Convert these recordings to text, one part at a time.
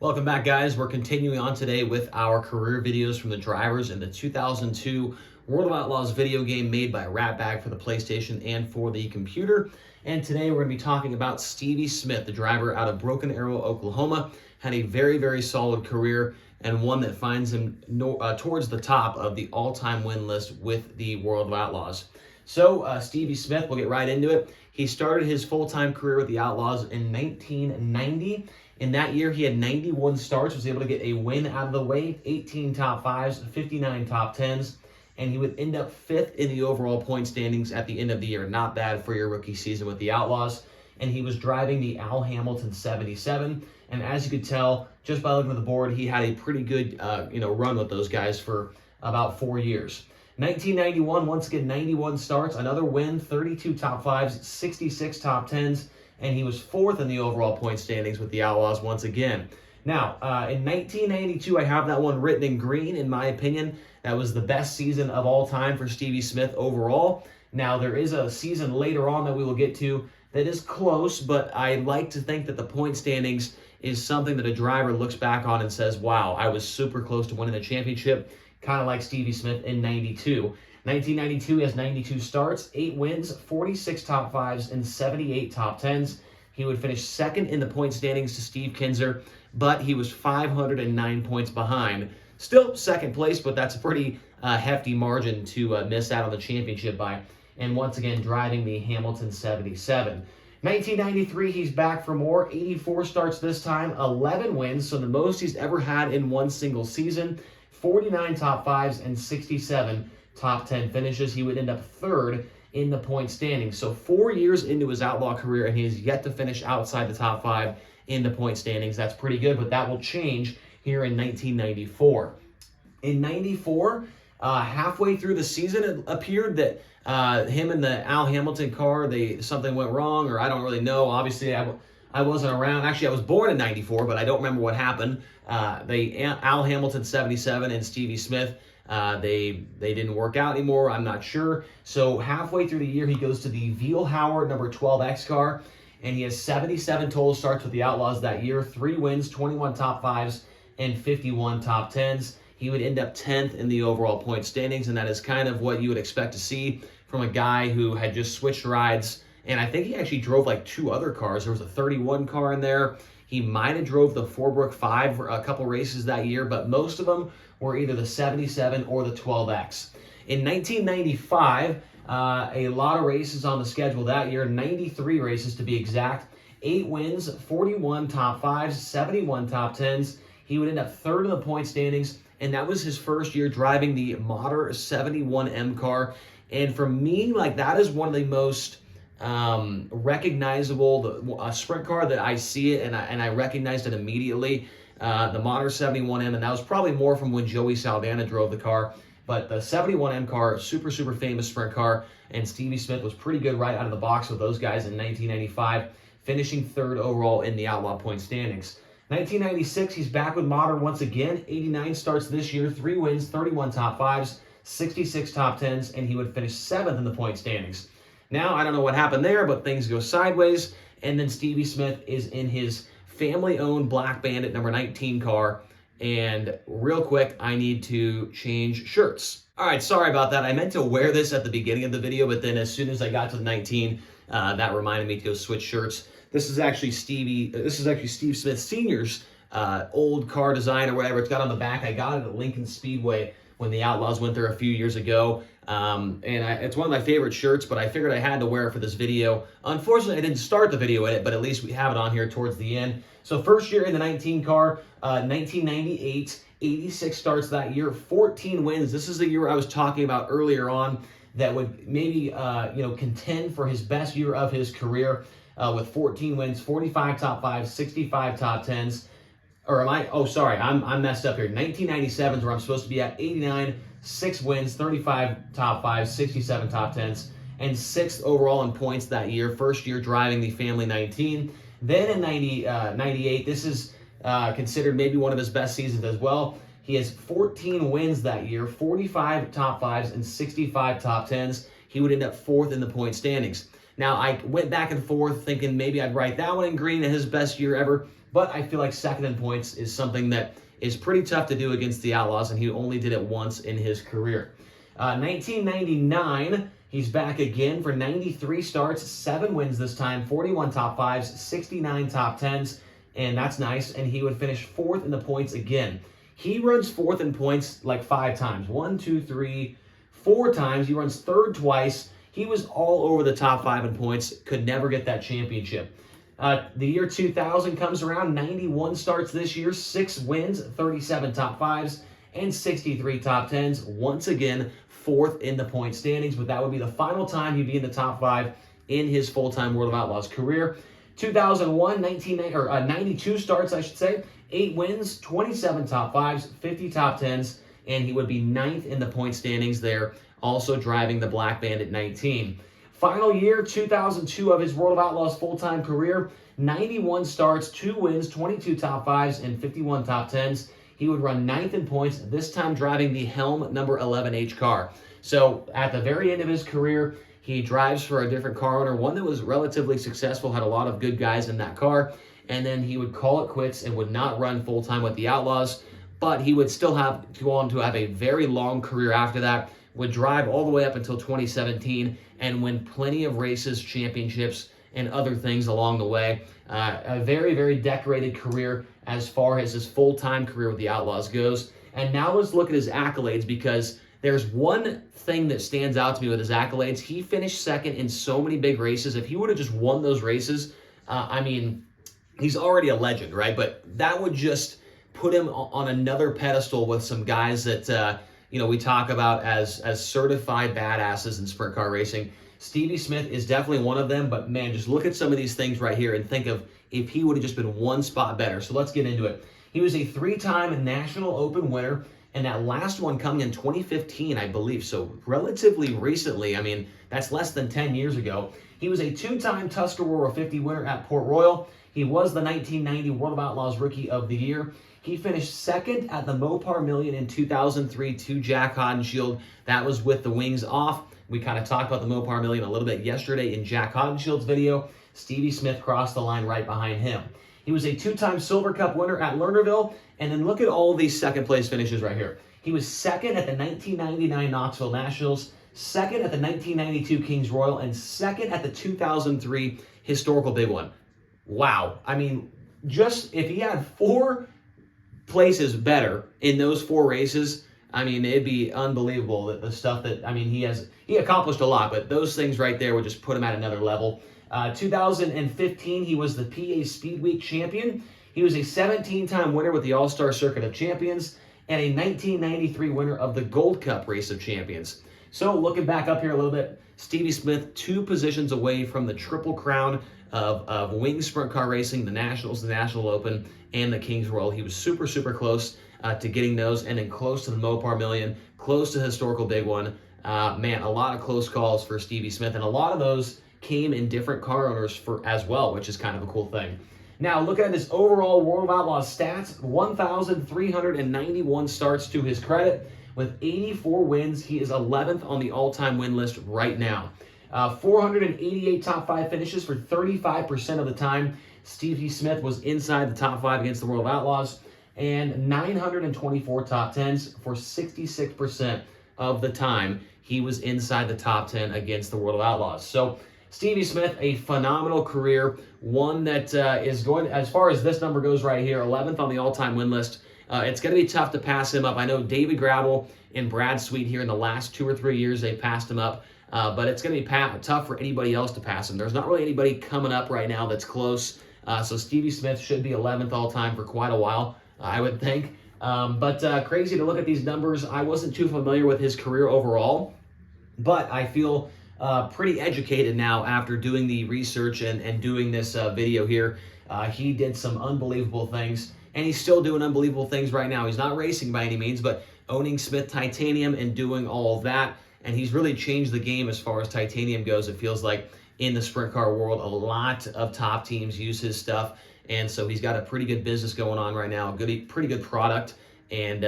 Welcome back, guys. We're continuing on today with our career videos from the drivers in the 2002 World of Outlaws video game made by Ratbag for the PlayStation and for the computer. And today we're going to be talking about Stevie Smith, the driver out of Broken Arrow, Oklahoma. Had a very solid career and one that finds him towards the top of the all-time win list with the World of Outlaws. So Stevie Smith, we'll get right into it. He started his full-time career with the Outlaws in 1990. In that year, he had 91 starts, was able to get a win out of the way, 18 top fives, 59 top tens, and he would end up fifth in the overall point standings at the end of the year. Not bad for your rookie season with the Outlaws. And he was driving the Al Hamilton 77. And as you could tell, just by looking at the board, he had a pretty good run with those guys for about 4 years. 1991, once again, 91 starts, another win, 32 top fives, 66 top tens, and he was fourth in the overall point standings with the Outlaws once again. Now, in 1992, I have that one written in green. In my opinion, that was the best season of all time for Stevie Smith overall. Now, there is a season later on that we will get to that is close, but I like to think that the point standings is something that a driver looks back on and says, wow, I was super close to winning the championship, kind of like Stevie Smith in 92. 1992, he has 92 starts, 8 wins, 46 top fives, and 78 top tens. He would finish second in the point standings to Steve Kinser, but he was 509 points behind. Still second place, but that's a pretty hefty margin to miss out on the championship by. And once again, driving the Hamilton 77. 1993, he's back for more. 84 starts this time, 11 wins, so the most he's ever had in one single season. 49 top fives and 67 top 10 finishes. He would end up third in the point standings. So 4 years into his outlaw career, and he has yet to finish outside the top 5 in the point standings. That's pretty good, but that will change here in 1994. In 94, halfway through the season, it appeared that him and the Al Hamilton car, something went wrong, or I don't really know. Obviously, I wasn't around. Actually, I was born in 94, but I don't remember what happened. The Al Hamilton 77 and Stevie Smith, they didn't work out anymore. I'm not sure. So halfway through the year, he goes to the Veal Howard number 12X car, and he has 77 total starts with the Outlaws that year, 3 wins, 21 top fives, and 51 top tens. He would end up 10th in the overall point standings, and that is kind of what you would expect to see from a guy who had just switched rides. And I think he actually drove like 2 other cars. There was a 31 car in there. He might have drove the Forbrook 5 for a couple races that year, but most of them were either the 77 or the 12X. In 1995, a lot of races on the schedule that year, 93 races to be exact, 8 wins, 41 top fives, 71 top tens. He would end up third in the point standings, and that was his first year driving the Mopar 71M car. And for me, like, that is one of the most recognizable sprint car that I see it, and I recognized it immediately. The Mopar 71M, and that was probably more from when Joey Saldana drove the car. But the 71M car, super famous sprint car, and Stevie Smith was pretty good right out of the box with those guys in 1995, finishing third overall in the Outlaw point standings. 1996, he's back with Mopar once again. 89 starts this year, 3 wins, 31 top fives, 66 top tens, and he would finish 7th in the point standings. Now, I don't know what happened there, but things go sideways, and then Stevie Smith is in his family-owned Black Bandit number 19 car, and real quick, I need to change shirts. All right, sorry about that. I meant to wear this at the beginning of the video, but then as soon as I got to the 19, that reminded me to go switch shirts. This is actually Steve Smith Sr.'s old car design or whatever. It's got on the back. I got it at Lincoln Speedway when the Outlaws went there a few years ago. It's one of my favorite shirts, but I figured I had to wear it for this video. Unfortunately, I didn't start the video in it, but at least we have it on here towards the end. So first year in the 19 car, 1998, 86 starts that year, 14 wins. This is the year I was talking about earlier on that would maybe contend for his best year of his career with 14 wins, 45 top fives, 65 top tens. Or am I? Oh, sorry, I'm messed up here. 1997 is where I'm supposed to be at. 89, 6 wins, 35 top fives, 67 top tens, and 6th overall in points that year. First year driving the Family 19. Then in 98, this is considered maybe one of his best seasons as well. He has 14 wins that year, 45 top fives, and 65 top tens. He would end up 4th in the point standings. Now, I went back and forth thinking maybe I'd write that one in green as his best year ever, but I feel like second in points is something that is pretty tough to do against the Outlaws, and he only did it once in his career. 1999, he's back again for 93 starts, 7 wins this time, 41 top 5s, 69 top 10s, and that's nice, and he would finish 4th in the points again. He runs 4th in points like 5 times. 1, 2, 3, 4 times. He runs 3rd twice. He was all over the top 5 in points, could never get that championship. The year 2000 comes around, 91 starts this year, 6 wins, 37 top 5s, and 63 top 10s. Once again, 4th in the point standings, but that would be the final time he'd be in the top 5 in his full-time World of Outlaws career. 2001, 92 starts, I should say, 8 wins, 27 top 5s, 50 top 10s, and he would be 9th in the point standings there, also driving the Black Bandit 19. Final year, 2002 of his World of Outlaws full-time career, 91 starts, 2 wins, 22 top 5s, and 51 top 10s. He would run 9th in points, this time driving the Helm number 11H car. So at the very end of his career, he drives for a different car owner, one that was relatively successful, had a lot of good guys in that car, and then he would call it quits and would not run full-time with the Outlaws, but he would still have to go on to have a very long career after that, would drive all the way up until 2017 and win plenty of races, championships, and other things along the way. A very, very decorated career as far as his full-time career with the Outlaws goes. And now let's look at his accolades, because there's one thing that stands out to me with his accolades. He finished 2nd in so many big races. If he would have just won those races, I mean, he's already a legend, right? But that would just put him on another pedestal with some guys that, we talk about as certified badasses in sprint car racing. Stevie Smith is definitely one of them, but man, just look at some of these things right here and think of if he would have just been one spot better. So let's get into it. He was a 3-time National Open winner, and that last one coming in 2015, I believe, so relatively recently. I mean, that's less than 10 years ago. He was a 2-time Tuscarora 50 winner at Port Royal. He was the 1990 World of Outlaws Rookie of the Year. He finished 2nd at the Mopar Million in 2003 to Jack Hodenshield. That was with the wings off. We kind of talked about the Mopar Million a little bit yesterday in Jack Hodenshield's video. Stevie Smith crossed the line right behind him. He was a 2-time Silver Cup winner at Lernerville. And then look at all of these second-place finishes right here. He was 2nd at the 1999 Knoxville Nationals, 2nd at the 1992 Kings Royal, and 2nd at the 2003 Historical Big One. Wow. I mean, just if he had 4 places better in those 4 races, I mean, it'd be unbelievable that the stuff that, I mean, he accomplished a lot, but those things right there would just put him at another level. 2015, he was the PA Speed Week champion. He was a 17-time winner with the All-Star Circuit of Champions and a 1993 winner of the Gold Cup Race of Champions. So looking back up here a little bit, Stevie Smith 2 positions away from the Triple Crown of Wing Sprint Car Racing, the Nationals, the National Open, and the Kings Royal. He was super, super close to getting those, and then close to the Mopar Million, close to Historical Big One. Man, a lot of close calls for Stevie Smith, and a lot of those came in different car owners as well, which is kind of a cool thing. Now, looking at his overall World of Outlaws stats, 1,391 starts to his credit. With 84 wins, he is 11th on the all-time win list right now. 488 top 5 finishes for 35% of the time. Stevie Smith was inside the top 5 against the World of Outlaws. And 924 top 10s for 66% of the time. He was inside the top 10 against the World of Outlaws. So Stevie Smith, a phenomenal career, one that is going, as far as this number goes right here, 11th on the all-time win list. It's going to be tough to pass him up. I know David Gravel and Brad Sweet here in the last 2 or 3 years, they passed him up. But it's going to be tough for anybody else to pass him. There's not really anybody coming up right now that's close. So Stevie Smith should be 11th all-time for quite a while, I would think. But crazy to look at these numbers. I wasn't too familiar with his career overall, but I feel pretty educated now after doing the research and doing this video here. He did some unbelievable things, and he's still doing unbelievable things right now. He's not racing by any means, but owning Smith Titanium and doing all of that, and he's really changed the game as far as titanium goes. It feels like in the sprint car world, a lot of top teams use his stuff, and so he's got a pretty good business going on right now, pretty good product, and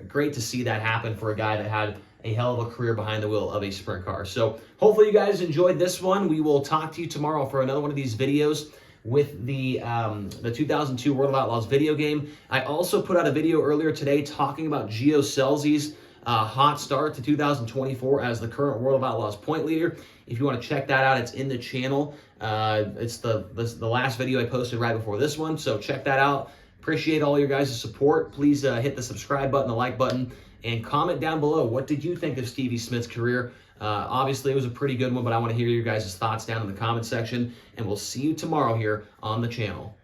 great to see that happen for a guy that had a hell of a career behind the wheel of a sprint car. So hopefully you guys enjoyed this one. We will talk to you tomorrow for another one of these videos with the 2002 World of Outlaws video game. I also put out a video earlier today talking about Gio Scelzi's hot start to 2024 as the current World of Outlaws point leader. If you want to check that out, it's in the channel. It's the last video I posted right before this one, so check that out. Appreciate all your guys' support. Please hit the subscribe button, the like button, and comment down below. What did you think of Stevie Smith's career? Obviously, it was a pretty good one, but I want to hear your guys' thoughts down in the comment section, and we'll see you tomorrow here on the channel.